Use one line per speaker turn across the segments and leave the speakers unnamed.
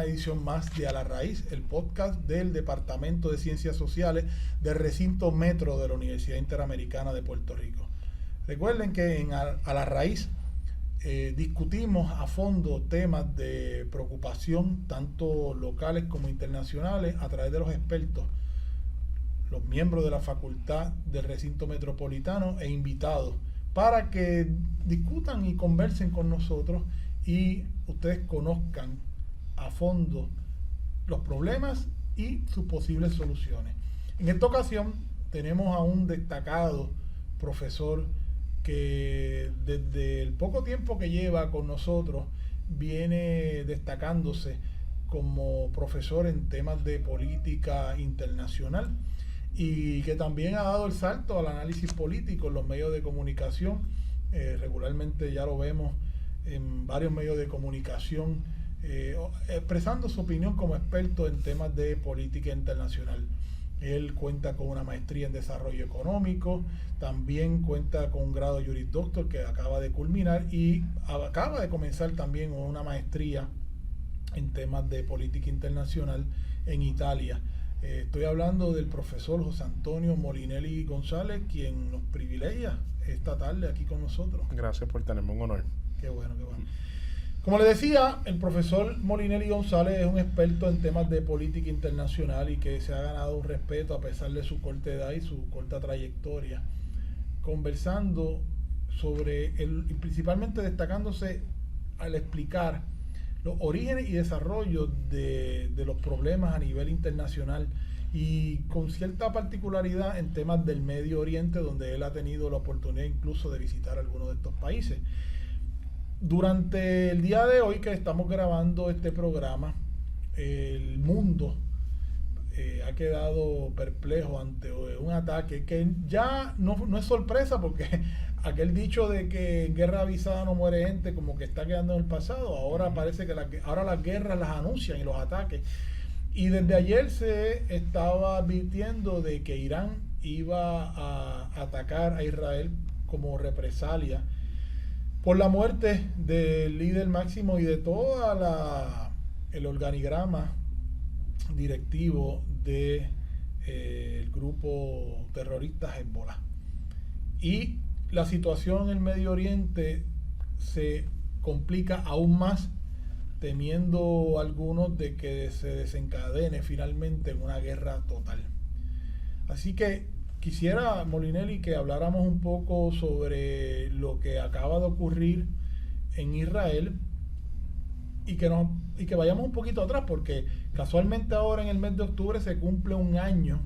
una edición más de A la Raíz, el podcast del Departamento de Ciencias Sociales del Recinto Metro de la Universidad Interamericana de Puerto Rico. Recuerden que en A la Raíz discutimos a fondo temas de preocupación, tanto locales como internacionales, a través de los expertos, los miembros de la facultad del recinto metropolitano e invitados, para que discutan y conversen con nosotros y ustedes conozcan a fondo los problemas y sus posibles soluciones. En esta ocasión tenemos a un destacado profesor que desde el poco tiempo que lleva con nosotros viene destacándose como profesor en temas de política internacional y que también ha dado el salto al análisis político en los medios de comunicación. Regularmente ya lo vemos en varios medios de comunicación expresando su opinión como experto en temas de política internacional. Él cuenta con una maestría en desarrollo económico, también cuenta con un grado de Juris Doctor que acaba de culminar y acaba de comenzar también una maestría en temas de política internacional en Italia. Estoy hablando del profesor José Antonio Molinelli González, quien nos privilegia esta tarde aquí con nosotros.
Gracias por tenerme, un honor.
Qué bueno, qué bueno. Como le decía, el profesor Molinelli González es un experto en temas de política internacional y que se ha ganado un respeto a pesar de su corta edad y su corta trayectoria, conversando sobre principalmente destacándose al explicar los orígenes y desarrollo de los problemas a nivel internacional y con cierta particularidad en temas del Medio Oriente, donde él ha tenido la oportunidad incluso de visitar algunos de estos países. Durante el día de hoy que estamos grabando este programa, el mundo ha quedado perplejo ante un ataque que ya no es sorpresa, porque aquel dicho de que en guerra avisada no muere gente como que está quedando en el pasado. Ahora parece que ahora las guerras las anuncian y los ataques. Y desde ayer se estaba advirtiendo de que Irán iba a atacar a Israel como represalia por la muerte del líder máximo y de toda el organigrama directivo de el grupo terrorista Hezbollah. Y la situación en el Medio Oriente se complica aún más, temiendo algunos de que se desencadene finalmente en una guerra total. Así que quisiera, Molinelli, que habláramos un poco sobre lo que acaba de ocurrir en Israel y que vayamos un poquito atrás, porque casualmente ahora en el mes de octubre se cumple un año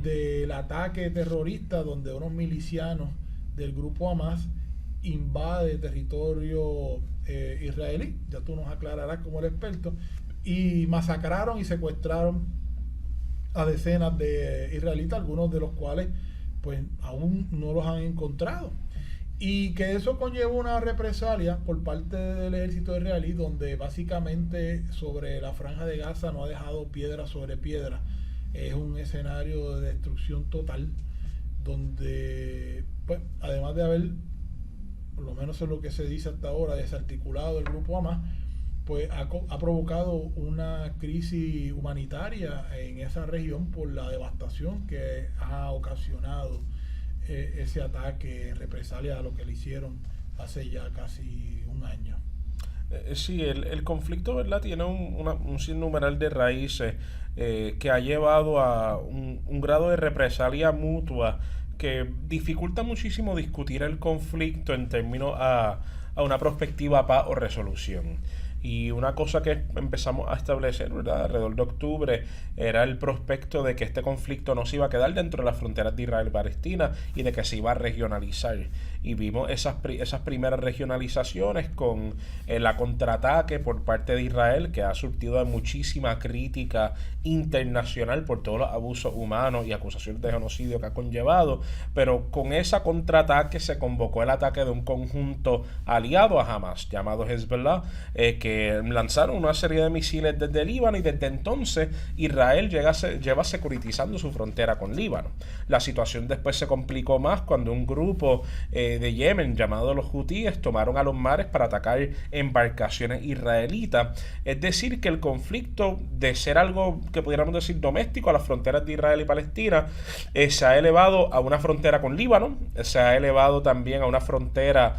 del ataque terrorista donde unos milicianos del grupo Hamas invade territorio israelí, ya tú nos aclararás como el experto, y masacraron y secuestraron a decenas de israelitas, algunos de los cuales pues aún no los han encontrado, y que eso conlleva una represalia por parte del ejército israelí, donde básicamente sobre la franja de Gaza no ha dejado piedra sobre piedra. Es un escenario de destrucción total, donde pues además de haber, por lo menos es lo que se dice hasta ahora, desarticulado el grupo Hamas, pues ha provocado una crisis humanitaria en esa región por la devastación que ha ocasionado ese ataque en represalia a lo que le hicieron hace ya casi un año.
Sí, el conflicto, ¿verdad?, tiene un sinnúmero de raíces que ha llevado a un grado de represalia mutua que dificulta muchísimo discutir el conflicto en términos a una perspectiva paz o resolución. Y una cosa que empezamos a establecer, ¿verdad?, alrededor de octubre, era el prospecto de que este conflicto no se iba a quedar dentro de las fronteras de Israel y Palestina y de que se iba a regionalizar. Y vimos esas primeras regionalizaciones con la contraataque por parte de Israel, que ha surtido de muchísima crítica internacional por todos los abusos humanos y acusaciones de genocidio que ha conllevado. Pero con esa contraataque se convocó el ataque de un conjunto aliado a Hamas, llamado Hezbollah, que que lanzaron una serie de misiles desde Líbano y desde entonces Israel lleva securitizando su frontera con Líbano. La situación después se complicó más cuando un grupo de Yemen llamado los hutíes tomaron a los mares para atacar embarcaciones israelitas. Es decir, que el conflicto, de ser algo que pudiéramos decir doméstico a las fronteras de Israel y Palestina, se ha elevado a una frontera con Líbano, se ha elevado también a una frontera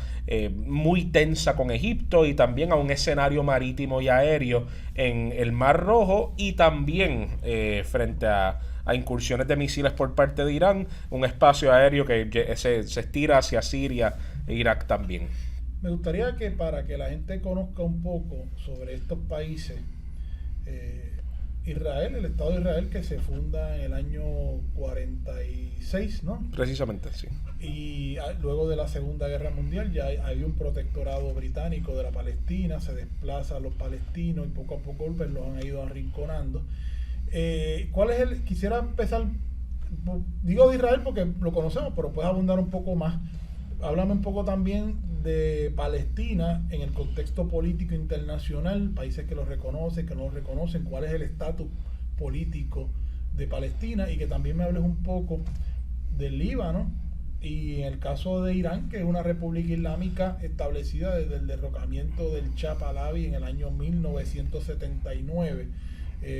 muy tensa con Egipto y también a un escenario marítimo y aéreo en el Mar Rojo y también frente a incursiones de misiles por parte de Irán, un espacio aéreo que se estira hacia Siria e Irak también.
Me gustaría que, para que la gente conozca un poco sobre estos países, Israel, el Estado de Israel, que se funda en el año 46, ¿no?
Precisamente, sí.
Y luego de la Segunda Guerra Mundial ya hay un protectorado británico de la Palestina, se desplaza a los palestinos y poco a poco pues, los han ido arrinconando. ¿Cuál es el? Quisiera empezar, digo de Israel porque lo conocemos, pero puedes abundar un poco más. Háblame un poco también de Palestina en el contexto político internacional, países que lo reconocen, que no lo reconocen, cuál es el estatus político de Palestina, y que también me hables un poco del Líbano y en el caso de Irán, que es una república islámica establecida desde el derrocamiento del Shah Pahlavi en el año 1979,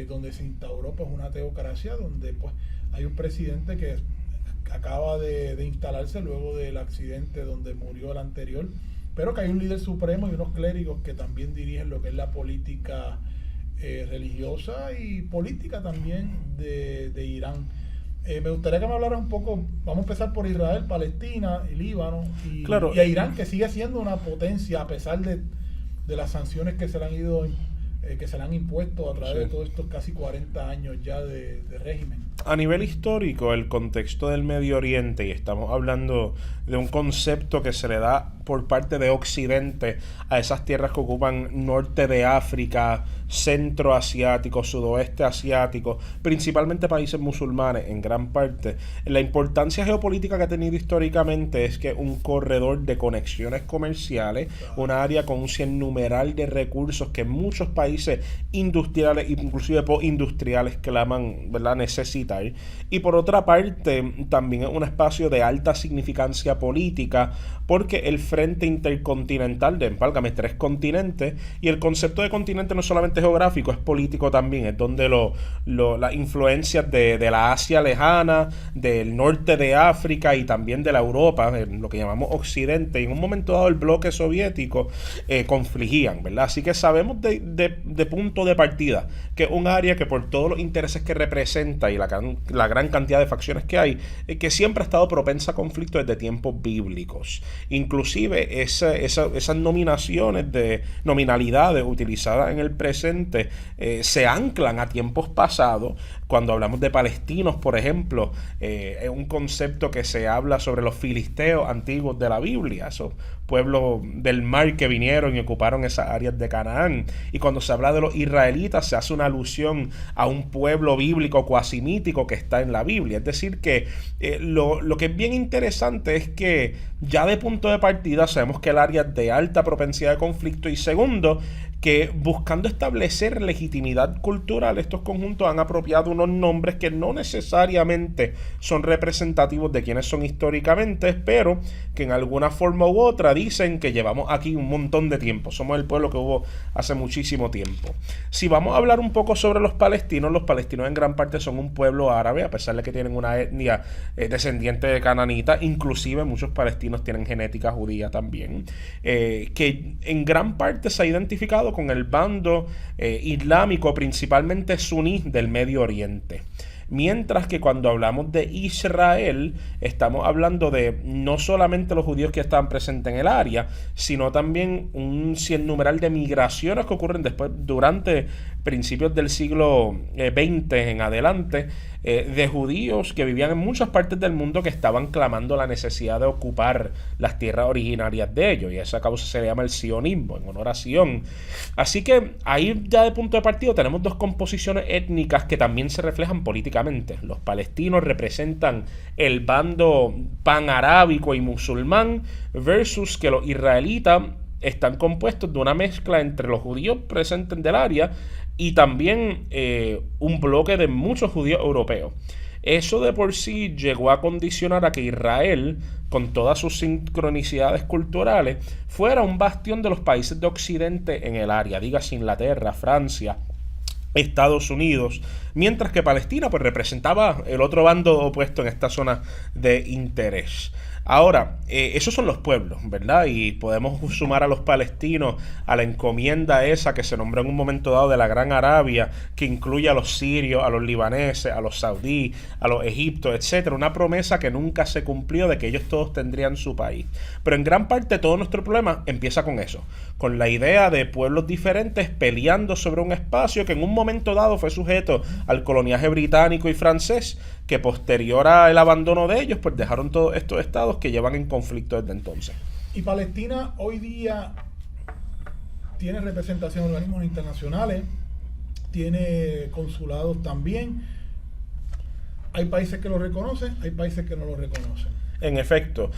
donde se instauró pues una teocracia, donde pues hay un presidente que acaba de instalarse luego del accidente donde murió el anterior, pero que hay un líder supremo y unos clérigos que también dirigen lo que es la política religiosa y política también de Irán. Me gustaría que me hablaras un poco, vamos a empezar por Israel, Palestina y Líbano
claro.
y a Irán, que sigue siendo una potencia a pesar de las sanciones que se le han ido que se le han impuesto a través de todos estos casi 40 años ya de régimen.
A nivel histórico, el contexto del Medio Oriente, y estamos hablando de un concepto que se le da por parte de Occidente a esas tierras que ocupan norte de África, centro asiático, sudoeste asiático, principalmente países musulmanes en gran parte. La importancia geopolítica que ha tenido históricamente es que un corredor de conexiones comerciales, una área con un sinnúmero de recursos que muchos países industriales, inclusive postindustriales, claman, ¿verdad?, necesitar. Y por otra parte, también es un espacio de alta significancia política, porque el frente intercontinental de, empálgame, 3 continentes, y el concepto de continente no solamente geográfico, es político también, es donde las influencias de la Asia lejana, del norte de África y también de la Europa, lo que llamamos Occidente, y en un momento dado el bloque soviético, confligían, ¿verdad? Así que sabemos de punto de partida que es un área que, por todos los intereses que representa y la gran cantidad de facciones que hay, que siempre ha estado propensa a conflictos desde tiempos bíblicos. Inclusive esas nominalidades utilizadas en el presente se anclan a tiempos pasados. Cuando hablamos de palestinos, por ejemplo, es un concepto que se habla sobre los filisteos antiguos de la Biblia, esos pueblos del mar que vinieron y ocuparon esas áreas de Canaán. Y cuando se habla de los israelitas, se hace una alusión a un pueblo bíblico cuasi mítico que está en la Biblia. Es decir, que lo que es bien interesante es que ya de punto de partida sabemos que el área es de alta propensidad de conflicto, y segundo, que buscando establecer legitimidad cultural, estos conjuntos han apropiado unos nombres que no necesariamente son representativos de quienes son históricamente, pero que en alguna forma u otra dicen que llevamos aquí un montón de tiempo, somos el pueblo que hubo hace muchísimo tiempo. Si vamos a hablar un poco sobre los palestinos en gran parte son un pueblo árabe, a pesar de que tienen una etnia descendiente de cananitas, inclusive muchos palestinos tienen genética judía también, que en gran parte se ha identificado con el bando islámico, principalmente suní del Medio Oriente. Mientras que cuando hablamos de Israel, estamos hablando de no solamente los judíos que estaban presentes en el área, sino también un sinnúmero de migraciones que ocurren después, durante principios del siglo XX en adelante, de judíos que vivían en muchas partes del mundo que estaban clamando la necesidad de ocupar las tierras originarias de ellos, y a esa causa se le llama el sionismo, en honor a Sion. Así que ahí ya de punto de partida tenemos dos composiciones étnicas que también se reflejan políticamente. Los palestinos representan el bando panarábico y musulmán, versus que los israelitas están compuestos de una mezcla entre los judíos presentes del área y también un bloque de muchos judíos europeos. Eso de por sí llegó a condicionar a que Israel, con todas sus sincronicidades culturales, fuera un bastión de los países de Occidente en el área, dígase Inglaterra, Francia, Estados Unidos, mientras que Palestina pues representaba el otro bando opuesto en esta zona de interés. Ahora, esos son los pueblos, ¿verdad? Y podemos sumar a los palestinos a la encomienda esa que se nombró en un momento dado de la Gran Arabia, que incluye a los sirios, a los libaneses, a los saudíes, a los egipcios, etcétera. Una promesa que nunca se cumplió de que ellos todos tendrían su país. Pero en gran parte todo nuestro problema empieza con eso, con la idea de pueblos diferentes peleando sobre un espacio que en un momento dado fue sujeto al coloniaje británico y francés, que posterior al abandono de ellos, pues dejaron todos estos estados que llevan en conflicto desde entonces.
Y Palestina hoy día tiene representación en organismos internacionales, tiene consulados también. Hay países que lo reconocen, hay países que no lo reconocen.
En efecto,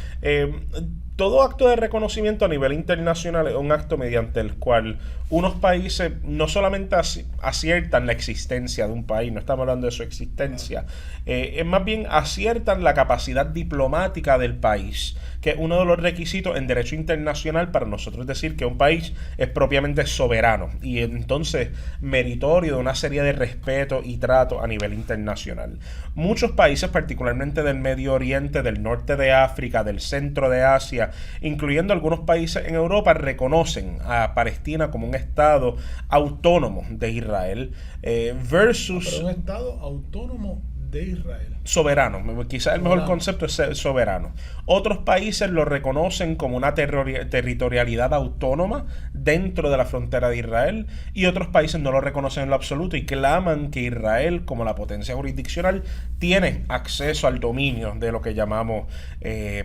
todo acto de reconocimiento a nivel internacional es un acto mediante el cual unos países no solamente aciertan la existencia de un país, no estamos hablando de su existencia, es más bien aciertan la capacidad diplomática del país, que es uno de los requisitos en derecho internacional para nosotros decir que un país es propiamente soberano y entonces meritorio de una serie de respeto y trato a nivel internacional. Muchos países, particularmente del Medio Oriente, del norte de África, del centro de Asia, incluyendo algunos países en Europa, reconocen a Palestina como un estado autónomo de Israel versus...
Pero un estado autónomo de Israel.
Soberano, quizás el mejor concepto es ser soberano. Otros países lo reconocen como una territorialidad autónoma dentro de la frontera de Israel y otros países no lo reconocen en lo absoluto y claman que Israel, como la potencia jurisdiccional, tiene acceso al dominio de lo que llamamos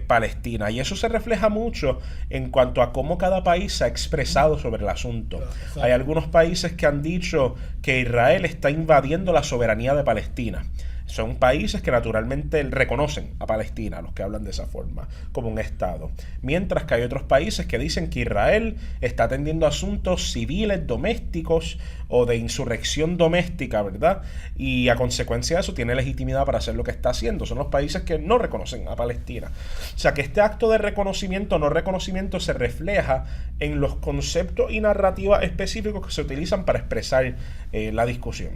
Palestina. Y eso se refleja mucho en cuanto a cómo cada país se ha expresado sobre el asunto. Hay algunos países que han dicho que Israel está invadiendo la soberanía de Palestina. Son países que naturalmente reconocen a Palestina, los que hablan de esa forma, como un estado. Mientras que hay otros países que dicen que Israel está atendiendo asuntos civiles, domésticos o de insurrección doméstica, ¿verdad? Y a consecuencia de eso tiene legitimidad para hacer lo que está haciendo. Son los países que no reconocen a Palestina. O sea que este acto de reconocimiento o no reconocimiento se refleja en los conceptos y narrativas específicos que se utilizan para expresar la discusión.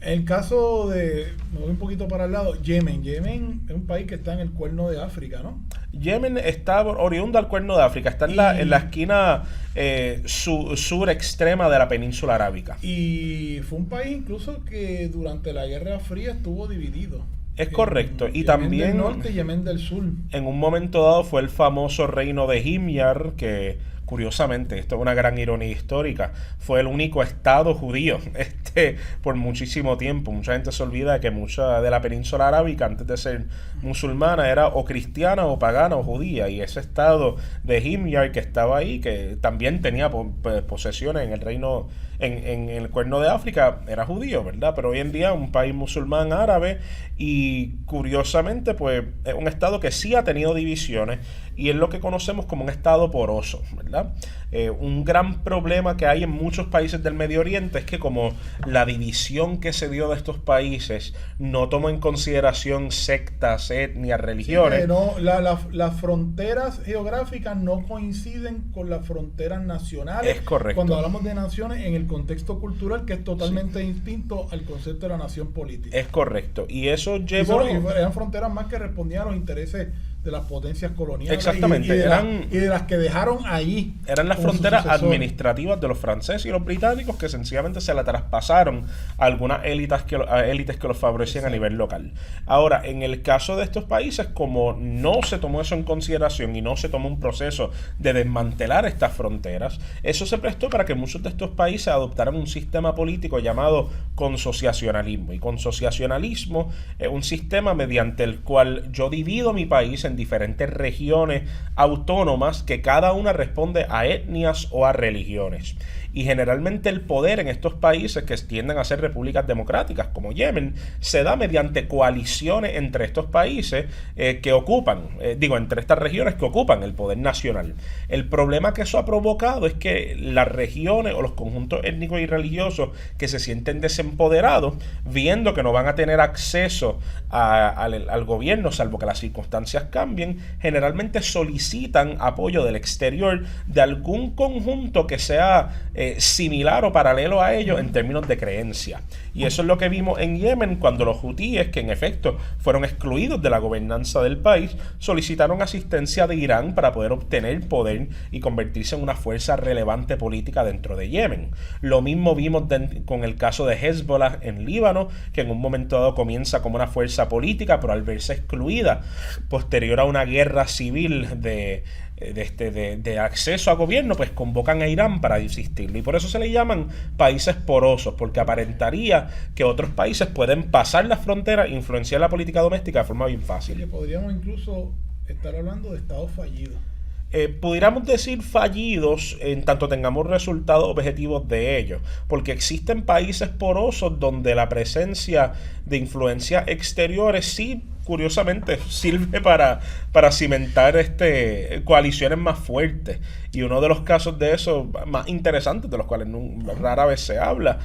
El caso de, me voy un poquito para el lado, Yemen. Yemen es un país que está en el Cuerno de África, ¿no?
Yemen está oriundo al Cuerno de África, está en la esquina sur extrema de la península arábica.
Y fue un país incluso que durante la Guerra Fría estuvo dividido.
Es correcto. Y
Yemen
también
del norte y Yemen del sur.
En un momento dado fue el famoso reino de Himyar, que curiosamente, esto es una gran ironía histórica, fue el único estado judío por muchísimo tiempo. Mucha gente se olvida de que mucha de la península arábica, antes de ser musulmana, era o cristiana o pagana o judía, y ese estado de Himyar que estaba ahí, que también tenía posesiones en el reino, en el Cuerno de África, era judío, ¿verdad? Pero hoy en día un país musulmán árabe, y curiosamente pues es un estado que sí ha tenido divisiones y es lo que conocemos como un estado poroso, ¿verdad? Un gran problema que hay en muchos países del Medio Oriente es que como la división que se dio de estos países no toma en consideración sectas, etnias, religiones.
Sí, no, las fronteras geográficas no coinciden con las fronteras nacionales.
Es correcto.
Cuando hablamos de naciones en el contexto cultural, que es totalmente distinto al concepto de la nación política.
Es correcto. Y eso llevó...
eran fronteras más que respondían a los intereses de las potencias coloniales.
Exactamente.
Y de las que dejaron allí.
Eran las fronteras administrativas de los franceses y los británicos que sencillamente se la traspasaron a algunas élites que los favorecían a nivel local. Ahora, en el caso de estos países, como no se tomó eso en consideración y no se tomó un proceso de desmantelar estas fronteras, eso se prestó para que muchos de estos países adoptaran un sistema político llamado consociacionalismo. Y consociacionalismo es un sistema mediante el cual yo divido mi país en diferentes regiones autónomas que cada una responde a etnias o a religiones. Y generalmente el poder en estos países que tienden a ser repúblicas democráticas, como Yemen, se da mediante coaliciones entre estos países que ocupan, entre estas regiones que ocupan el poder nacional. El problema que eso ha provocado es que las regiones o los conjuntos étnicos y religiosos que se sienten desempoderados, viendo que no van a tener acceso al gobierno, salvo que las circunstancias cambien, generalmente solicitan apoyo del exterior de algún conjunto que sea similar o paralelo a ellos en términos de creencia. Y eso es lo que vimos en Yemen cuando los hutíes, que en efecto fueron excluidos de la gobernanza del país, solicitaron asistencia de Irán para poder obtener poder y convertirse en una fuerza relevante política dentro de Yemen. Lo mismo vimos con el caso de Hezbollah en Líbano, que en un momento dado comienza como una fuerza política, pero al verse excluida posterior a una guerra civil de acceso a gobierno, pues convocan a Irán para asistirlo. Y por eso se le llaman países porosos, porque aparentaría que otros países pueden pasar las fronteras e influenciar la política doméstica de forma bien fácil.
Oye, podríamos incluso estar hablando de estados fallidos.
Pudiéramos decir fallidos en tanto tengamos resultados objetivos de ellos, porque existen países porosos donde la presencia de influencias exteriores sí, curiosamente, sirve para cimentar coaliciones más fuertes. Y uno de los casos de eso más interesantes, de los cuales rara vez se habla,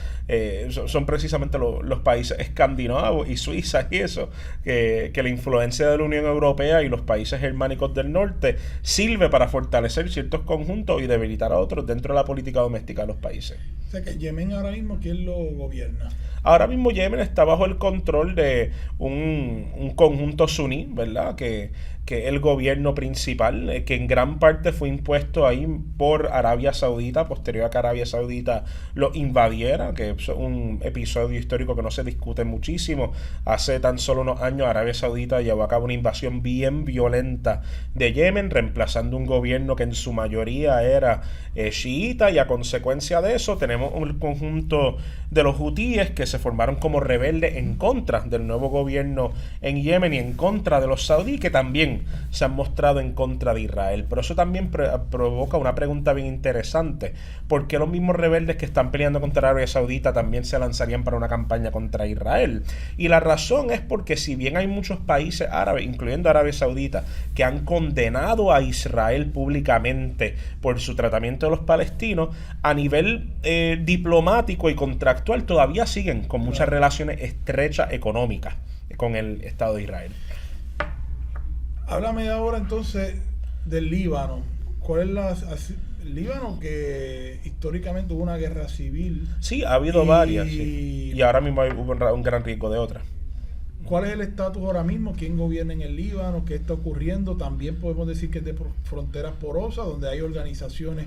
son precisamente los países escandinavos y Suiza y eso, que la influencia de la Unión Europea y los países germánicos del norte sirve para fortalecer ciertos conjuntos y debilitar a otros dentro de la política doméstica de los países.
O sea que Yemen ahora mismo, ¿quién lo gobierna?
Ahora mismo Yemen está bajo el control de un conjunto suní, ¿verdad? Que es el gobierno principal, que en gran parte fue impuesto ahí por Arabia Saudita, posterior a que Arabia Saudita lo invadiera, que es un episodio histórico que no se discute muchísimo. Hace tan solo unos años Arabia Saudita llevó a cabo una invasión bien violenta de Yemen, reemplazando un gobierno que en su mayoría era chiita, y a consecuencia de eso tenemos un conjunto de los hutíes que se formaron como rebeldes en contra del nuevo gobierno en Yemen y en contra de los saudíes, que también se han mostrado en contra de Israel. Pero eso también provoca una pregunta bien interesante: ¿por qué los mismos rebeldes que están peleando contra Arabia Saudita también se lanzarían para una campaña contra Israel? Y la razón es porque, si bien hay muchos países árabes, incluyendo Arabia Saudita, que han condenado a Israel públicamente por su tratamiento de los palestinos, a nivel diplomático y contractual todavía siguen con muchas relaciones estrechas económicas con el Estado de Israel.
Háblame ahora entonces del Líbano. ¿Cuál es el Líbano, que históricamente hubo una guerra civil?
Sí, ha habido varias. Sí. Y ahora mismo hay un gran riesgo de otra.
¿Cuál es el estatus ahora mismo? ¿Quién gobierna en el Líbano? ¿Qué está ocurriendo? También podemos decir que es de fronteras porosas, donde hay organizaciones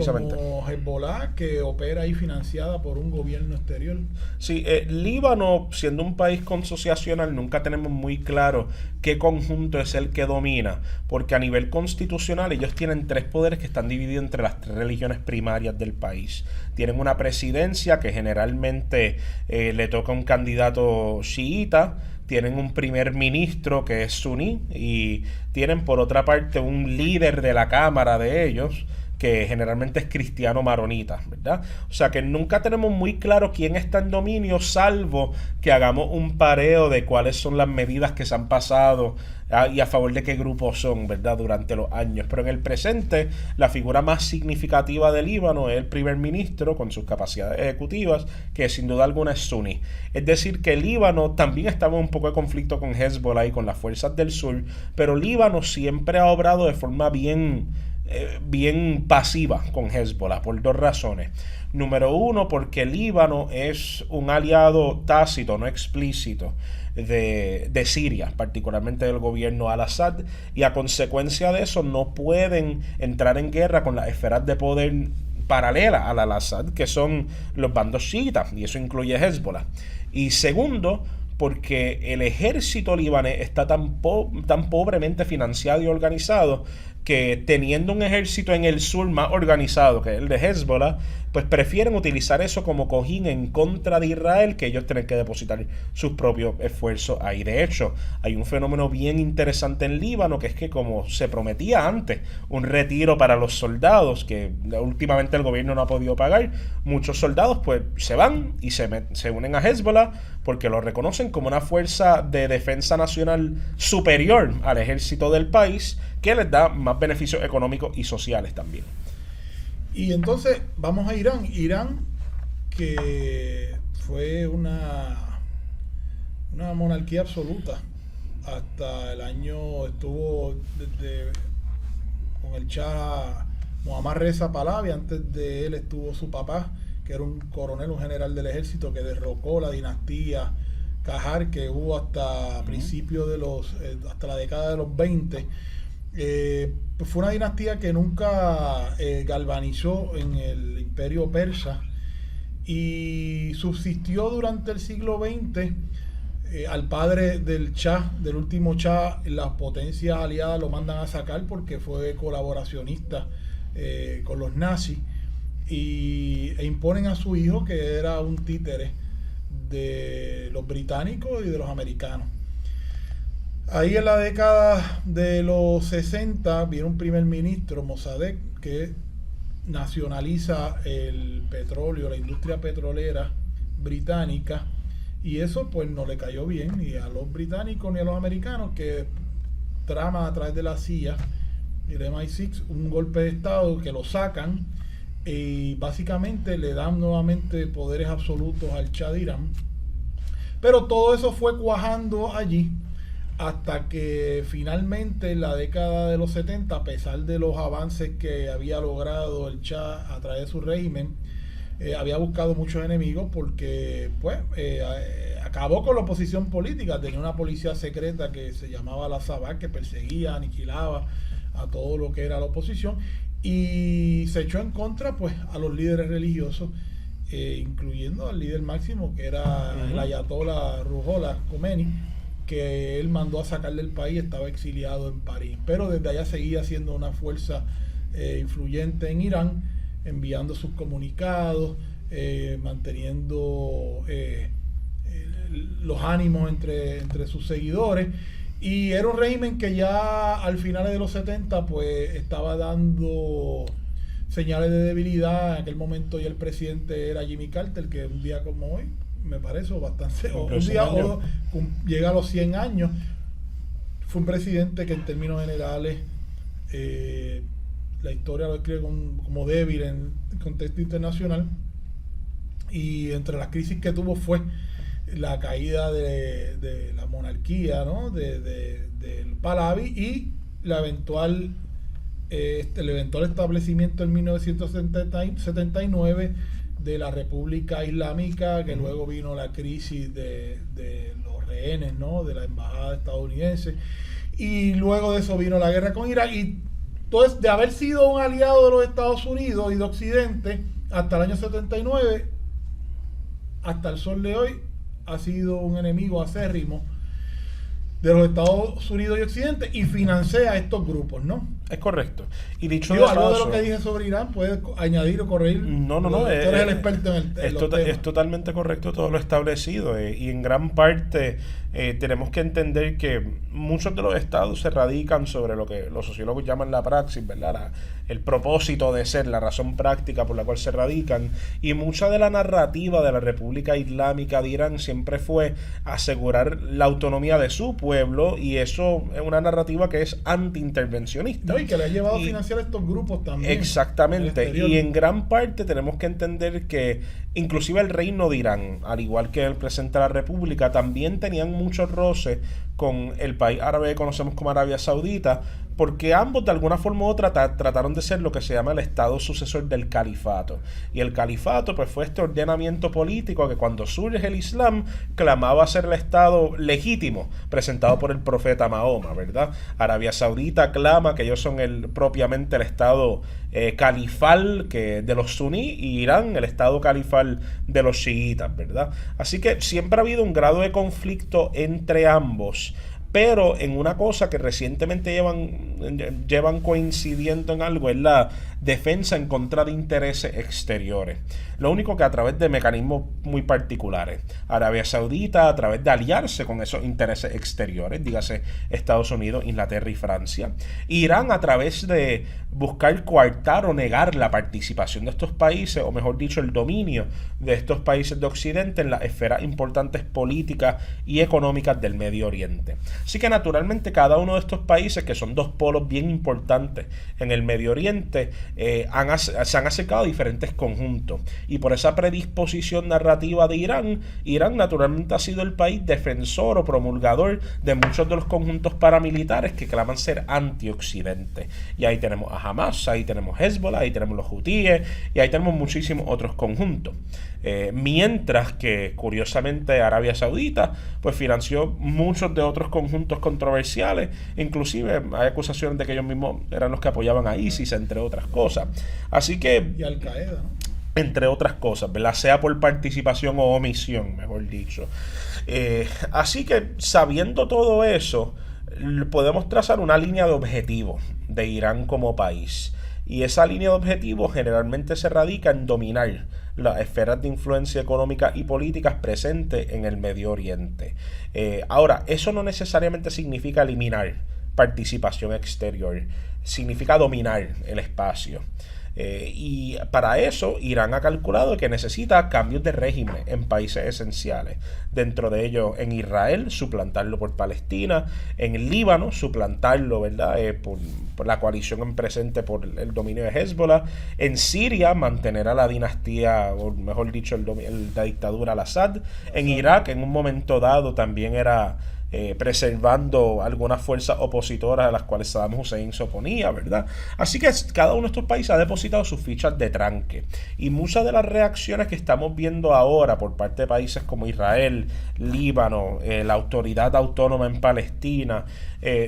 como Hezbollah, que opera ahí financiada por un gobierno exterior.
Sí, Líbano, siendo un país consociacional, nunca tenemos muy claro qué conjunto es el que domina, porque a nivel constitucional ellos tienen tres poderes que están divididos entre las tres religiones primarias del país. Tienen una presidencia que generalmente le toca a un candidato chiita, tienen un primer ministro que es suní, y tienen por otra parte un líder de la cámara de ellos que generalmente es cristiano maronita, ¿verdad? O sea que nunca tenemos muy claro quién está en dominio, salvo que hagamos un pareo de cuáles son las medidas que se han pasado y a favor de qué grupos son, ¿verdad?, durante los años. Pero en el presente, la figura más significativa del Líbano es el primer ministro, con sus capacidades ejecutivas, que sin duda alguna es suní. Es decir, que Líbano también estaba en un poco de conflicto con Hezbollah y con las fuerzas del sur, pero Líbano siempre ha obrado de forma bien pasiva con Hezbollah, por dos razones. Número uno, porque Líbano es un aliado tácito, no explícito, de Siria, particularmente del gobierno al-Assad, y a consecuencia de eso no pueden entrar en guerra con las esferas de poder paralelas al al-Assad, que son los bandos chiitas, y eso incluye Hezbollah. Y segundo, porque el ejército libanés está tan pobremente financiado y organizado que teniendo un ejército en el sur más organizado que el de Hezbollah, pues prefieren utilizar eso como cojín en contra de Israel, que ellos tienen que depositar sus propios esfuerzos ahí. De hecho, hay un fenómeno bien interesante en Líbano, que es que como se prometía antes un retiro para los soldados, que últimamente el gobierno no ha podido pagar, muchos soldados pues se van y se unen a Hezbollah porque lo reconocen como una fuerza de defensa nacional superior al ejército del país, que les da más beneficios económicos y sociales también.
Y entonces vamos a Irán. Irán, que fue una monarquía absoluta hasta el año, estuvo desde con el Shah Mohammad Reza Pahlavi. Antes de él estuvo su papá, que era un coronel, un general del ejército que derrocó la dinastía Qajar, que hubo hasta principios de hasta la década de los 20. Pues fue una dinastía que nunca galvanizó en el imperio persa y subsistió durante el siglo XX. Al padre del Shah, del último Shah, las potencias aliadas lo mandan a sacar porque fue colaboracionista con los nazis, e imponen a su hijo, que era un títere de los británicos y de los americanos. Ahí en la década de los 60 viene un primer ministro, Mossadegh, que nacionaliza el petróleo, la industria petrolera británica, y eso pues no le cayó bien ni a los británicos ni a los americanos, que trama a través de la CIA y el MI6 un golpe de estado que lo sacan y básicamente le dan nuevamente poderes absolutos al Shah de Irán. Pero todo eso fue cuajando allí hasta que finalmente en la década de los 70, a pesar de los avances que había logrado el Shah a través de su régimen, había buscado muchos enemigos porque pues acabó con la oposición política. Tenía una policía secreta que se llamaba la Sabah, que perseguía, aniquilaba a todo lo que era la oposición, y se echó en contra pues a los líderes religiosos, incluyendo al líder máximo, que era el ayatollah Ruhollah Khomeini, que él mandó a sacar del país. Estaba exiliado en París, pero desde allá seguía siendo una fuerza influyente en Irán, enviando sus comunicados, manteniendo los ánimos entre sus seguidores. Y era un régimen que ya al finales de los 70 pues estaba dando señales de debilidad. En aquel momento ya el presidente era Jimmy Carter, que un día como hoy, me parece, bastante, o un día llega a los 100 años. Fue un presidente que en términos generales la historia lo escribe como débil en el contexto internacional, y entre las crisis que tuvo fue la caída de la monarquía, ¿no? del Pahlavi, y el eventual establecimiento en 1979 de la República Islámica, que luego vino la crisis de los rehenes, ¿no? De la embajada estadounidense, y luego de eso vino la guerra con Irak. Y entonces, de haber sido un aliado de los Estados Unidos y de Occidente hasta el año 79, hasta el sol de hoy, ha sido un enemigo acérrimo de los Estados Unidos y Occidente, y financia a estos grupos, ¿no?
Es correcto. Y dicho
de algo de lo que dije sobre Irán, ¿puedes añadir o corregir?
No.
Tú eres el experto en los temas.
Es totalmente correcto todo lo establecido. Y en gran parte tenemos que entender que muchos de los estados se radican sobre lo que los sociólogos llaman la praxis, ¿verdad? El propósito de ser, la razón práctica por la cual se radican. Y mucha de la narrativa de la República Islámica de Irán siempre fue asegurar la autonomía de su pueblo, y eso es una narrativa que es anti-intervencionista.
Y que le ha llevado a financiar estos grupos también.
Exactamente. Y en gran parte tenemos que entender que inclusive el reino de Irán, al igual que el presidente de la República, también tenían muchos roces con el país árabe que conocemos como Arabia Saudita, porque ambos de alguna forma u otra trataron de ser lo que se llama el estado sucesor del califato. Y el califato pues fue este ordenamiento político que cuando surge el Islam clamaba ser el estado legítimo presentado por el profeta Mahoma, ¿verdad? Arabia Saudita clama que ellos son propiamente el estado califal de los suní, y Irán el estado califal de los chiitas, ¿verdad? Así que siempre ha habido un grado de conflicto entre ambos, pero en una cosa que recientemente llevan coincidiendo en algo, es la defensa en contra de intereses exteriores. Lo único que a través de mecanismos muy particulares. Arabia Saudita a través de aliarse con esos intereses exteriores, dígase Estados Unidos, Inglaterra y Francia. Irán a través de buscar coartar o negar la participación de estos países, o mejor dicho, el dominio de estos países de Occidente en las esferas importantes políticas y económicas del Medio Oriente. Así que naturalmente cada uno de estos países, que son dos polos bien importantes en el Medio Oriente, se han acercado a diferentes conjuntos. Y por esa predisposición narrativa de Irán, Irán naturalmente ha sido el país defensor o promulgador de muchos de los conjuntos paramilitares que claman ser anti-occidente. Y ahí tenemos a Hamas, ahí tenemos Hezbollah, ahí tenemos los hutíes, y ahí tenemos muchísimos otros conjuntos. Mientras que, curiosamente, Arabia Saudita pues financió muchos de otros conjuntos controversiales. Inclusive hay acusaciones de que ellos mismos eran los que apoyaban a ISIS, entre otras cosas. Así que...
Y Al-Qaeda, ¿no?
Entre otras cosas, ¿verdad? Sea por participación o omisión, mejor dicho. Así que, sabiendo todo eso, podemos trazar una línea de objetivos de Irán como país. Y esa línea de objetivos generalmente se radica en dominar las esferas de influencia económica y políticas presentes en el Medio Oriente. Ahora, eso no necesariamente significa eliminar participación exterior, significa dominar el espacio. Y para eso Irán ha calculado que necesita cambios de régimen en países esenciales. Dentro de ellos, en Israel, suplantarlo por Palestina. En el Líbano, suplantarlo, ¿verdad? Por la coalición en presente por el dominio de Hezbollah. En Siria, mantener a la dinastía, o mejor dicho, la dictadura al-Assad. En Irak, en un momento dado, también era... preservando algunas fuerzas opositoras a las cuales Saddam Hussein se oponía, ¿verdad? Así que cada uno de estos países ha depositado sus fichas de tranque. Y muchas de las reacciones que estamos viendo ahora por parte de países como Israel, Líbano, la Autoridad Autónoma en Palestina,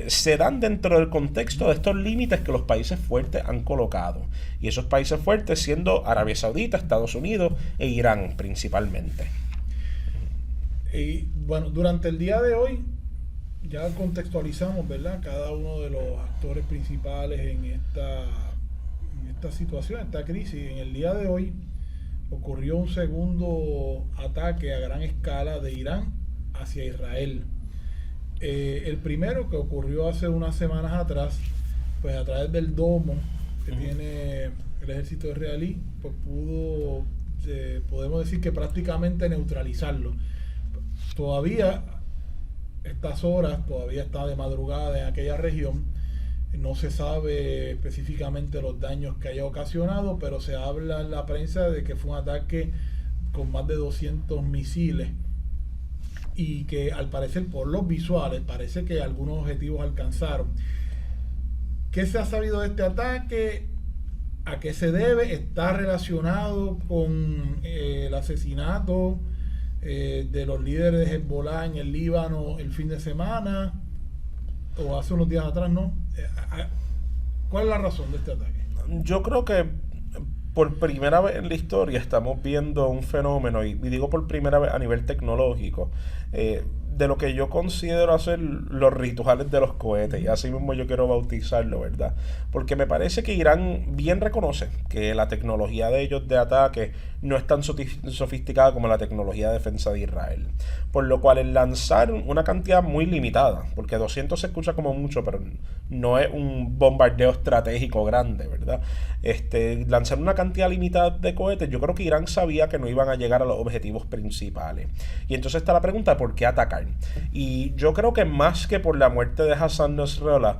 se dan dentro del contexto de estos límites que los países fuertes han colocado. Y esos países fuertes siendo Arabia Saudita, Estados Unidos e Irán principalmente.
Y bueno, durante el día de hoy ya contextualizamos, ¿verdad?, cada uno de los actores principales en esta situación, esta crisis. En el día de hoy ocurrió un segundo ataque a gran escala de Irán hacia Israel. El primero, que ocurrió hace unas semanas atrás, pues a través del domo que tiene el ejército israelí, pues pudo, podemos decir que prácticamente neutralizarlo. Todavía estas horas, todavía está de madrugada en aquella región. No se sabe específicamente los daños que haya ocasionado, pero se habla en la prensa de que fue un ataque con más de 200 misiles y que, al parecer, por los visuales, parece que algunos objetivos alcanzaron. ¿Qué se ha sabido de este ataque? ¿A qué se debe? ¿Está relacionado con el asesinato de los líderes de Hezbollah en el Líbano el fin de semana o hace unos días atrás, no? ¿Cuál es la razón de este ataque?
Yo creo que por primera vez en la historia estamos viendo un fenómeno, y digo por primera vez a nivel tecnológico, de lo que yo considero hacer los rituales de los cohetes, y así mismo yo quiero bautizarlo, ¿verdad? Porque me parece que Irán bien reconoce que la tecnología de ellos de ataque no es tan sofisticada como la tecnología de defensa de Israel. Por lo cual el lanzar una cantidad muy limitada, porque 200 se escucha como mucho, pero no es un bombardeo estratégico grande, ¿verdad? Lanzar una cantidad limitada de cohetes, yo creo que Irán sabía que no iban a llegar a los objetivos principales. Y entonces está la pregunta, ¿por qué atacar? Y yo creo que más que por la muerte de Hassan Nasrallah,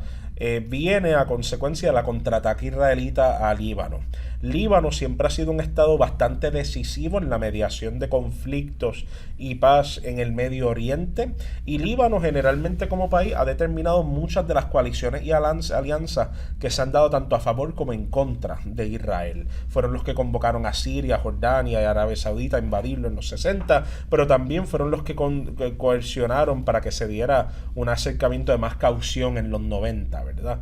viene a consecuencia de la contraataque israelita a Líbano. Líbano siempre ha sido un estado bastante decisivo en la mediación de conflictos y paz en el Medio Oriente, y Líbano generalmente como país ha determinado muchas de las coaliciones y alianzas que se han dado tanto a favor como en contra de Israel. Fueron los que convocaron a Siria, Jordania y Arabia Saudita a invadirlo en los 60, pero también fueron los que coercionaron para que se diera un acercamiento de más caución en los 90, ¿verdad?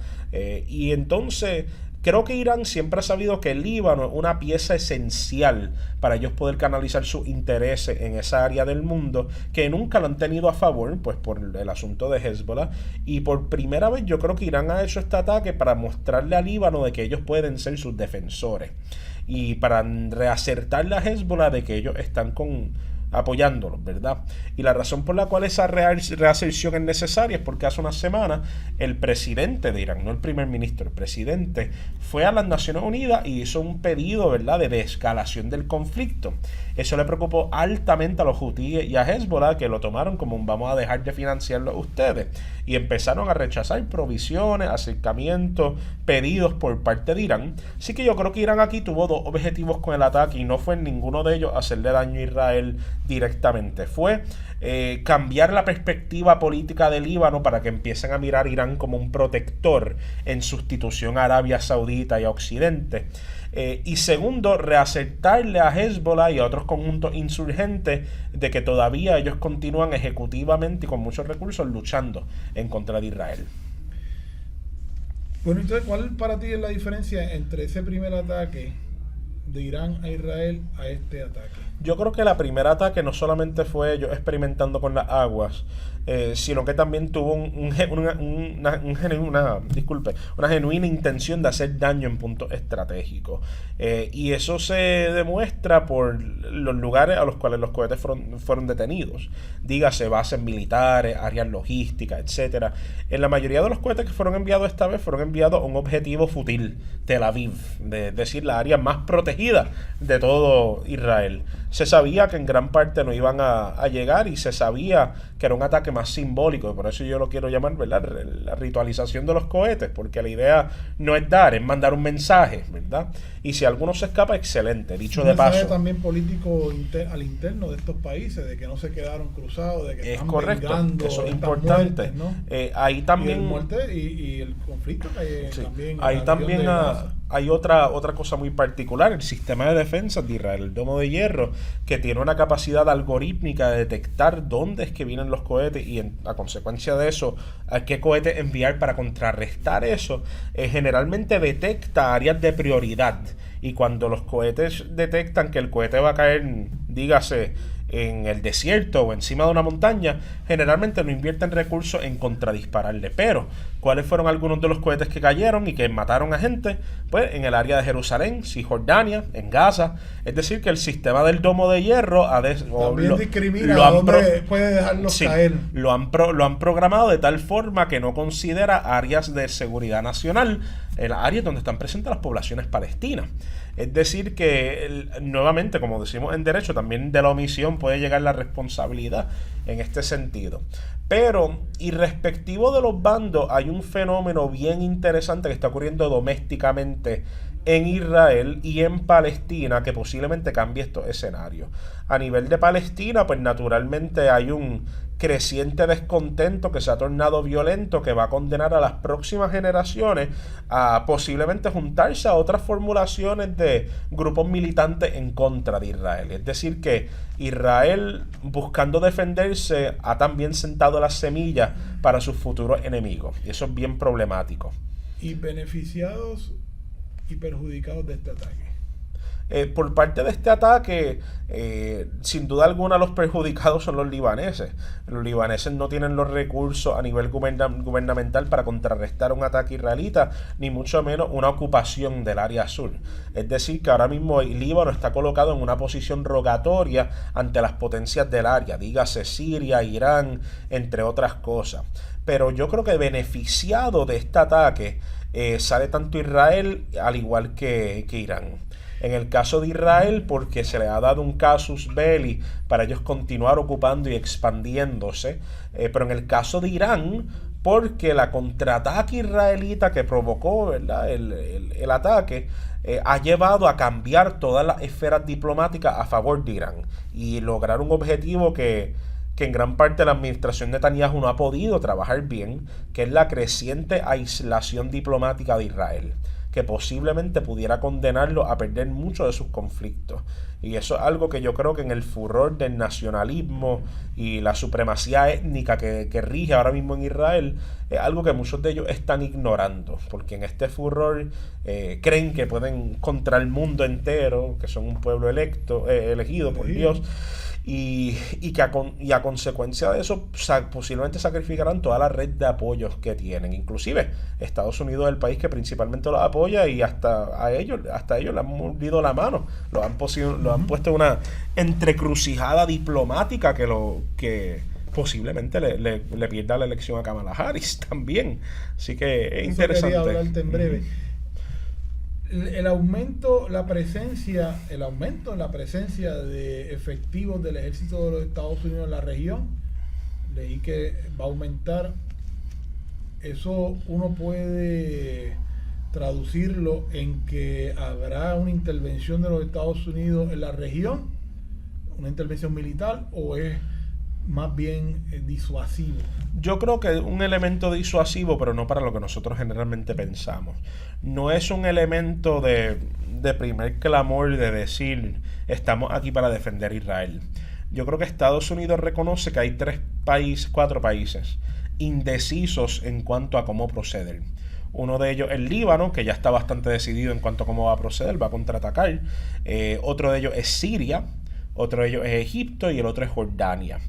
Y entonces, Creo que Irán siempre ha sabido que el Líbano es una pieza esencial para ellos poder canalizar sus intereses en esa área del mundo, que nunca lo han tenido a favor, pues por el asunto de Hezbollah. Y por primera vez yo creo que Irán ha hecho este ataque para mostrarle al Líbano de que ellos pueden ser sus defensores. Y para reacertarle a Hezbollah de que ellos están apoyándolos, ¿verdad? Y la razón por la cual esa reaserción es necesaria es porque hace unas semanas el presidente de Irán, no el primer ministro, el presidente, fue a las Naciones Unidas y hizo un pedido, ¿verdad?, de desescalación del conflicto. Eso le preocupó altamente a los hutíes y a Hezbollah, que lo tomaron como un vamos a dejar de financiarlo a ustedes, y empezaron a rechazar provisiones, acercamientos, pedidos por parte de Irán. Así que yo creo que Irán aquí tuvo dos objetivos con el ataque y no fue en ninguno de ellos hacerle daño a Israel directamente. Fue cambiar la perspectiva política del Líbano para que empiecen a mirar a Irán como un protector en sustitución a Arabia Saudita y a Occidente. Y segundo, reaceptarle a Hezbollah y a otros conjuntos insurgentes de que todavía ellos continúan ejecutivamente y con muchos recursos luchando en contra de Israel.
Bueno, entonces, ¿cuál para ti es la diferencia entre ese primer ataque de Irán a Israel a este ataque?
Yo creo que el primer ataque no solamente fue ellos experimentando con las aguas, sino que también tuvo una genuina intención de hacer daño en puntos estratégicos. Y eso se demuestra por los lugares a los cuales los cohetes fueron detenidos. Dígase bases militares, áreas logísticas, etcétera. En la mayoría de los cohetes que fueron enviados esta vez fueron enviados a un objetivo fútil, Tel Aviv, es decir, la área más protegida de todo Israel. Se sabía que en gran parte no iban a llegar y se sabía que era un ataque más simbólico, y por eso yo lo quiero llamar, ¿verdad?, la ritualización de los cohetes, porque la idea no es dar, es mandar un mensaje, ¿verdad? Y si alguno se escapa, excelente, dicho de paso. Un mensaje
también político al interno de estos países, de que no se quedaron cruzados, de que
están vengando, eso es importante.
Muertes, ¿no?
Ahí también...
Y el conflicto que hay
sí,
también...
Ahí también hay otra cosa muy particular, el sistema de defensa de Israel, el domo de hierro, que tiene una capacidad algorítmica de detectar dónde es que vienen los cohetes y a consecuencia de eso, a qué cohete enviar para contrarrestar eso. Generalmente detecta áreas de prioridad, y cuando los cohetes detectan que el cohete va a caer, dígase, en el desierto o encima de una montaña, generalmente no invierten recursos en contradispararle. Pero, ¿cuáles fueron algunos de los cohetes que cayeron y que mataron a gente? Pues en el área de Jerusalén, Cisjordania, en Gaza. Es decir, que el sistema del domo de hierro
también discrimina dónde puede dejarlos caer.
Lo han programado de tal forma que no considera áreas de seguridad nacional, en áreas donde están presentes las poblaciones palestinas. Es decir que, nuevamente, como decimos en derecho, también de la omisión puede llegar la responsabilidad en este sentido. Pero, irrespectivo de los bandos, hay un fenómeno bien interesante que está ocurriendo domésticamente en Israel y en Palestina que posiblemente cambie estos escenarios. A nivel de Palestina, pues naturalmente hay un creciente descontento que se ha tornado violento, que va a condenar a las próximas generaciones a posiblemente juntarse a otras formulaciones de grupos militantes en contra de Israel. Es decir que Israel, buscando defenderse, ha también sentado las semillas para sus futuros enemigos, y eso es bien problemático.
¿Y beneficiados y perjudicados de este ataque?
Por parte de este ataque, sin duda alguna los perjudicados son los libaneses. Los libaneses no tienen los recursos a nivel gubernamental para contrarrestar un ataque israelita, ni mucho menos una ocupación del área sur. Es decir, que ahora mismo el Líbano está colocado en una posición rogatoria ante las potencias del área, dígase Siria, Irán, entre otras cosas. Pero yo creo que beneficiado de este ataque sale tanto Israel al igual que Irán. En el caso de Israel, porque se le ha dado un casus belli para ellos continuar ocupando y expandiéndose, pero en el caso de Irán, porque la contraataque israelita que provocó, ¿verdad?, el ataque, ha llevado a cambiar todas las esferas diplomáticas a favor de Irán y lograr un objetivo que en gran parte la administración Netanyahu no ha podido trabajar bien, que es la creciente aislación diplomática de Israel. que posiblemente pudiera condenarlo a perder muchos de sus conflictos. Y eso es algo que yo creo que en el furor del nacionalismo y la supremacía étnica que rige ahora mismo en Israel, es algo que muchos de ellos están ignorando, porque en este furor creen que pueden contra el mundo entero, que son un pueblo elegido por Dios, y que a consecuencia de eso posiblemente sacrificarán toda la red de apoyos que tienen. Inclusive Estados Unidos es el país que principalmente los apoya, y hasta ellos le han mordido la mano, lo han puesto en una entrecrucijada diplomática que posiblemente le pierda la elección a Kamala Harris también. Así que es interesante.
Quería hablarte en breve. El aumento en la presencia de efectivos del ejército de los Estados Unidos en la región, leí que va a aumentar. Eso uno puede traducirlo en que habrá una intervención de los Estados Unidos en la región, una intervención militar, o es más bien disuasivo.
Yo creo que es un elemento disuasivo, pero no para lo que nosotros generalmente pensamos. No es un elemento de primer clamor de decir estamos aquí para defender Israel. Yo creo que Estados Unidos reconoce que hay 4 países indecisos en cuanto a cómo proceder. Uno de ellos es el Líbano, que ya está bastante decidido en cuanto a cómo va a proceder, va a contraatacar. Otro de ellos es Siria, otro de ellos es Egipto y el otro es Jordania.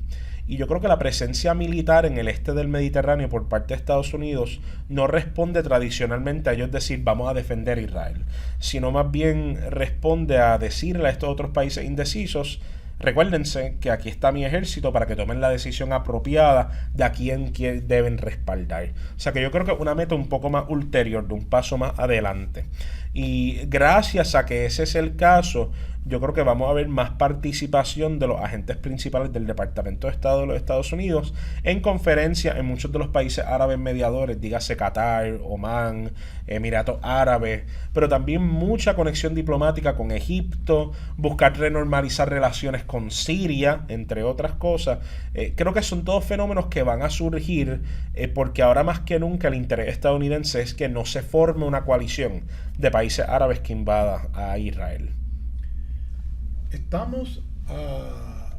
Y yo creo que la presencia militar en el este del Mediterráneo por parte de Estados Unidos no responde tradicionalmente a ellos decir vamos a defender Israel, sino más bien responde a decirle a estos otros países indecisos: recuérdense que aquí está mi ejército para que tomen la decisión apropiada de a quién deben respaldar. O sea que yo creo que es una meta un poco más ulterior, de un paso más adelante. Y gracias a que ese es el caso, yo creo que vamos a ver más participación de los agentes principales del Departamento de Estado de los Estados Unidos en conferencias en muchos de los países árabes mediadores, dígase Qatar, Omán, Emiratos Árabes, pero también mucha conexión diplomática con Egipto, buscar renormalizar relaciones con Siria, entre otras cosas. Creo que son todos fenómenos que van a surgir porque ahora más que nunca el interés estadounidense es que no se forme una coalición de países árabes que invada a Israel.
Estamos a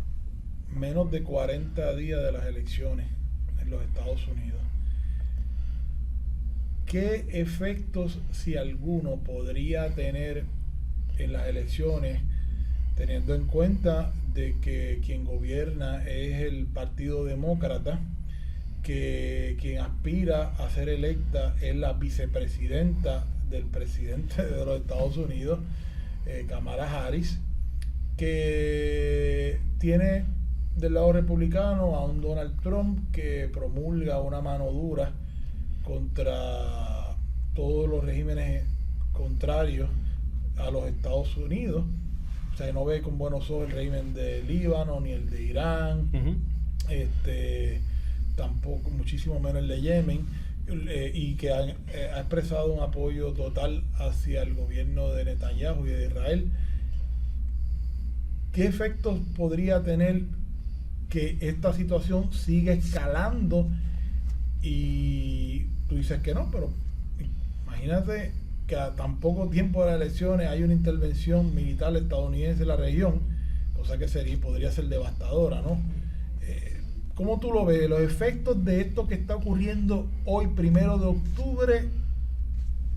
menos de 40 días de las elecciones en los Estados Unidos. ¿Qué efectos, si alguno, podría tener en las elecciones, teniendo en cuenta de que quien gobierna es el Partido Demócrata, que quien aspira a ser electa es la vicepresidenta del presidente de los Estados Unidos, Kamala Harris, que tiene del lado republicano a un Donald Trump que promulga una mano dura contra todos los regímenes contrarios a los Estados Unidos? O sea, no ve con buenos ojos el régimen de Líbano ni el de Irán, tampoco, muchísimo menos el de Yemen, y que ha expresado un apoyo total hacia el gobierno de Netanyahu y de Israel. ¿Qué efectos podría tener que esta situación siga escalando? Y tú dices que no, pero imagínate que a tan poco tiempo de las elecciones hay una intervención militar estadounidense en la región, cosa que podría ser devastadora, ¿no? ¿Cómo tú lo ves? Los efectos de esto que está ocurriendo hoy, 1 de octubre,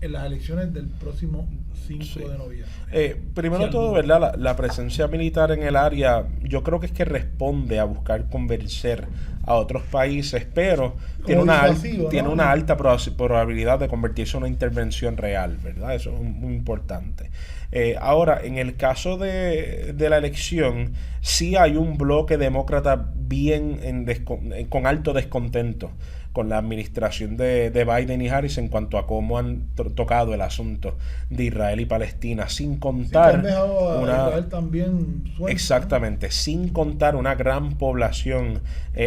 en las elecciones del próximo 5 de noviembre.
Primero todo, ¿verdad? La presencia militar en el área, yo creo que es que responde a buscar convencer a otros países, pero tiene una alta probabilidad de convertirse en una intervención real, ¿verdad? Eso es muy importante. Ahora, en el caso de la elección, sí hay un bloque demócrata con alto descontento con la administración de Biden y Harris en cuanto a cómo han tocado el asunto de Israel y Palestina, sin contar
Israel también suelto,
exactamente, ¿no? Sin contar una gran población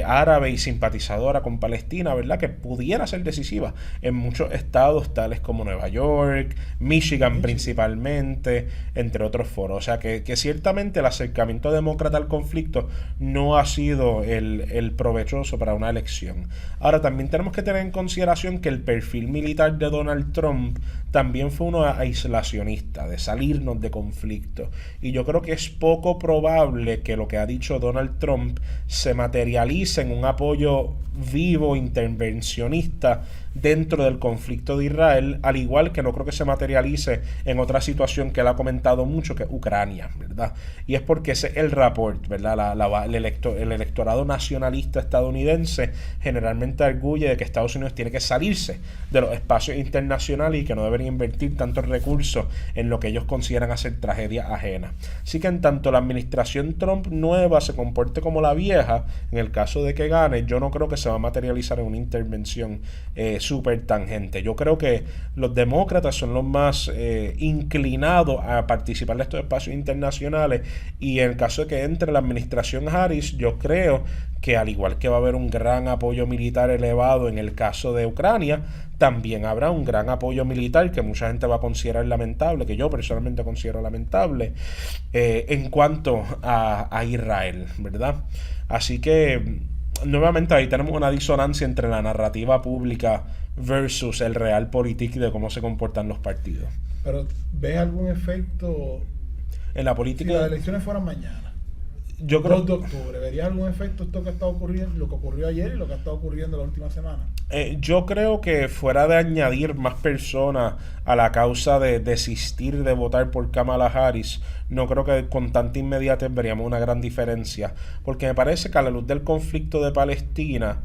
árabe y simpatizadora con Palestina, ¿verdad? Que pudiera ser decisiva en muchos estados tales como Nueva York, Michigan principalmente, Oriente, entre otros foros. O sea que ciertamente el acercamiento demócrata al conflicto no ha sido el provechoso para una elección. Ahora, también tenemos que tener en consideración que el perfil militar de Donald Trump también fue uno aislacionista, de salirnos de conflicto. Y yo creo que es poco probable que lo que ha dicho Donald Trump se materialice en un apoyo vivo, intervencionista dentro del conflicto de Israel, al igual que no creo que se materialice en otra situación que él ha comentado mucho, que es Ucrania, ¿verdad? Y es porque ese es el rapport, ¿verdad? El electorado nacionalista estadounidense generalmente arguye de que Estados Unidos tiene que salirse de los espacios internacionales y que no debería invertir tantos recursos en lo que ellos consideran hacer tragedias ajenas. Así que en tanto la administración Trump nueva se comporte como la vieja, en el caso de que gane, yo no creo que se va a materializar en una intervención súper tangente. Yo creo que los demócratas son los más inclinados a participar de estos espacios internacionales, y en el caso de que entre la administración Harris, yo creo que al igual que va a haber un gran apoyo militar elevado en el caso de Ucrania, también habrá un gran apoyo militar que mucha gente va a considerar lamentable, que yo personalmente considero lamentable, en cuanto a Israel, ¿verdad? Así que nuevamente ahí tenemos una disonancia entre la narrativa pública versus el realpolitik de cómo se comportan los partidos.
Pero ¿ves algún efecto
En la política,
si las elecciones fueran mañana?
Yo creo
2 de octubre, ¿verías algún efecto esto que está ocurriendo, lo que ocurrió ayer y lo que ha estado ocurriendo la última semana?
Yo creo que fuera de añadir más personas a la causa de desistir de votar por Kamala Harris, no creo que con tanta inmediatez veríamos una gran diferencia, porque me parece que a la luz del conflicto de Palestina,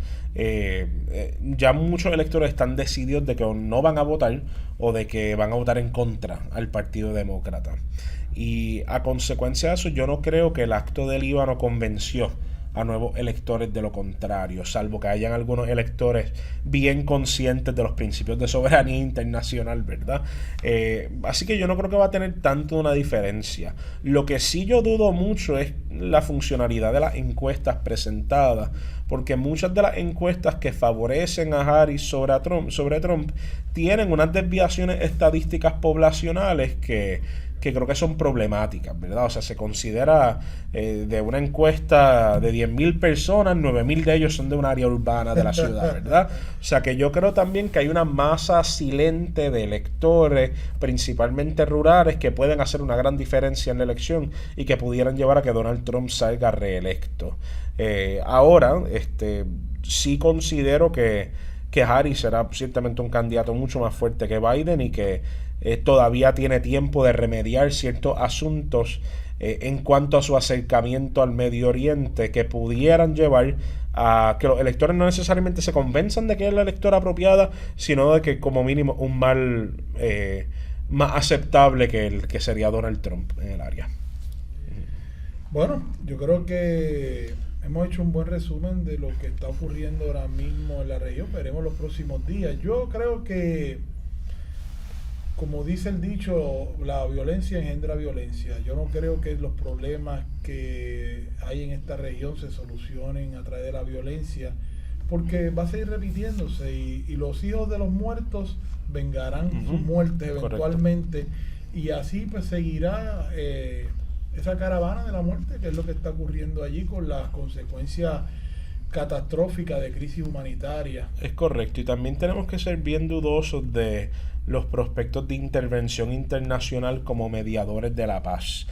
ya muchos electores están decididos de que o no van a votar o de que van a votar en contra al Partido Demócrata. Y a consecuencia de eso, yo no creo que el acto del Líbano convenció a nuevos electores de lo contrario, salvo que hayan algunos electores bien conscientes de los principios de soberanía internacional, ¿verdad? Así que yo no creo que va a tener tanto una diferencia. Lo que sí yo dudo mucho es la funcionalidad de las encuestas presentadas, porque muchas de las encuestas que favorecen a Harris sobre Trump tienen unas desviaciones estadísticas poblacionales que creo que son problemáticas, ¿verdad? O sea, se considera de una encuesta de 10.000 personas, 9.000 de ellos son de un área urbana de la ciudad, ¿verdad? O sea, que yo creo también que hay una masa silente de electores, principalmente rurales, que pueden hacer una gran diferencia en la elección y que pudieran llevar a que Donald Trump salga reelecto. Ahora, sí considero que Harris será ciertamente un candidato mucho más fuerte que Biden y que todavía tiene tiempo de remediar ciertos asuntos en cuanto a su acercamiento al Medio Oriente que pudieran llevar a que los electores no necesariamente se convenzan de que es la electora apropiada, sino de que como mínimo un mal más aceptable que el que sería Donald Trump en el área.
Bueno, yo creo que hemos hecho un buen resumen de lo que está ocurriendo ahora mismo en la región. Veremos los próximos días. Yo creo que, como dice el dicho, la violencia engendra violencia. Yo no creo que los problemas que hay en esta región se solucionen a través de la violencia, porque va a seguir repitiéndose y los hijos de los muertos vengarán sus muertes eventualmente. Correcto. Y así pues seguirá esa caravana de la muerte, que es lo que está ocurriendo allí con las consecuencias catastróficas de crisis humanitaria.
Es correcto, y también tenemos que ser bien dudosos de los prospectos de intervención internacional como mediadores de la paz,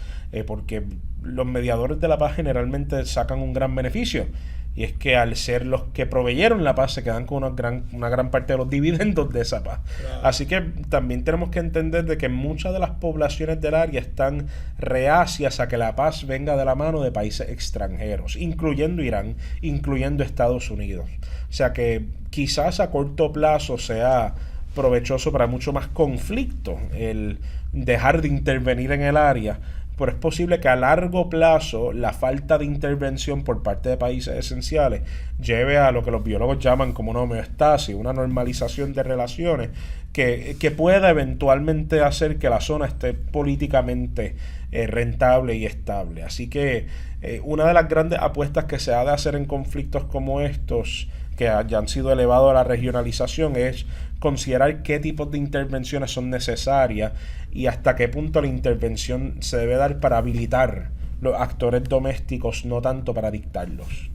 porque los mediadores de la paz generalmente sacan un gran beneficio, y es que al ser los que proveyeron la paz se quedan con una gran parte de los dividendos de esa paz. Claro. Así que también tenemos que entender de que muchas de las poblaciones del área están reacias a que la paz venga de la mano de países extranjeros, incluyendo Irán, incluyendo Estados Unidos. O sea que quizás a corto plazo sea provechoso para mucho más conflicto el dejar de intervenir en el área, pero es posible que a largo plazo la falta de intervención por parte de países esenciales lleve a lo que los biólogos llaman como una homeostasis, una normalización de relaciones que pueda eventualmente hacer que la zona esté políticamente rentable y estable. Así que una de las grandes apuestas que se ha de hacer en conflictos como estos, que ya han sido elevados a la regionalización, es considerar qué tipos de intervenciones son necesarias y hasta qué punto la intervención se debe dar para habilitar los actores domésticos, no tanto para dictarlos.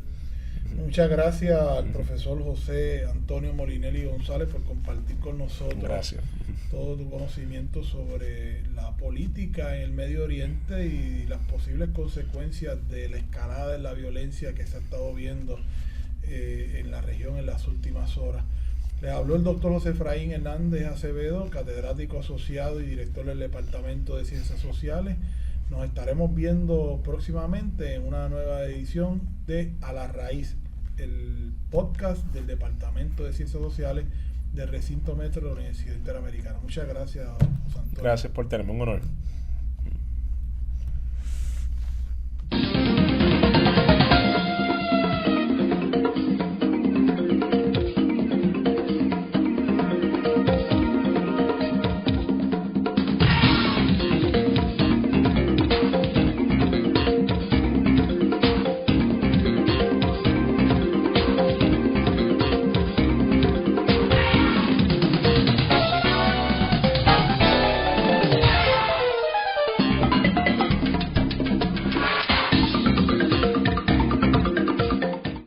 Muchas gracias al profesor José Antonio Molinelli González por compartir con nosotros todo tu conocimiento sobre la política en el Medio Oriente y las posibles consecuencias de la escalada de la violencia que se ha estado viendo en la región en las últimas horas. Les habló el doctor José Efraín Hernández Acevedo, catedrático asociado y director del Departamento de Ciencias Sociales. Nos estaremos viendo próximamente en una nueva edición de A la Raíz, el podcast del Departamento de Ciencias Sociales del Recinto Metro de la Universidad Interamericana. Muchas gracias, José Antonio.
Gracias por tenerme, un honor.